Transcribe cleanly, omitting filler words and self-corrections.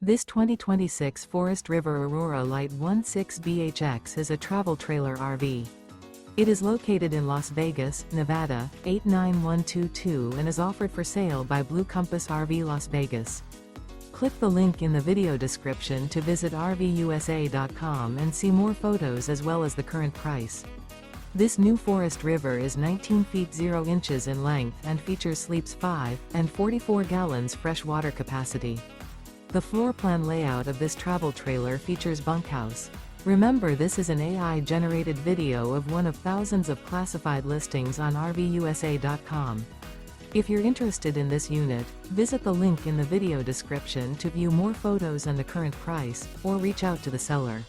This 2026 Forest River Aurora Light 16BHX is a travel trailer RV. It is located in Las Vegas, Nevada, 89122 and is offered for sale by Blue Compass RV Las Vegas. Click the link in the video description to visit RVUSA.com and see more photos as well as the current price. This new Forest River is 19 feet 0 inches in length and features sleeps 5 and 44 gallons fresh water capacity. The floor plan layout of this travel trailer features bunkhouse. Remember, this is an AI-generated video of one of thousands of classified listings on RVUSA.com. If you're interested in this unit, visit the link in the video description to view more photos and the current price, or reach out to the seller.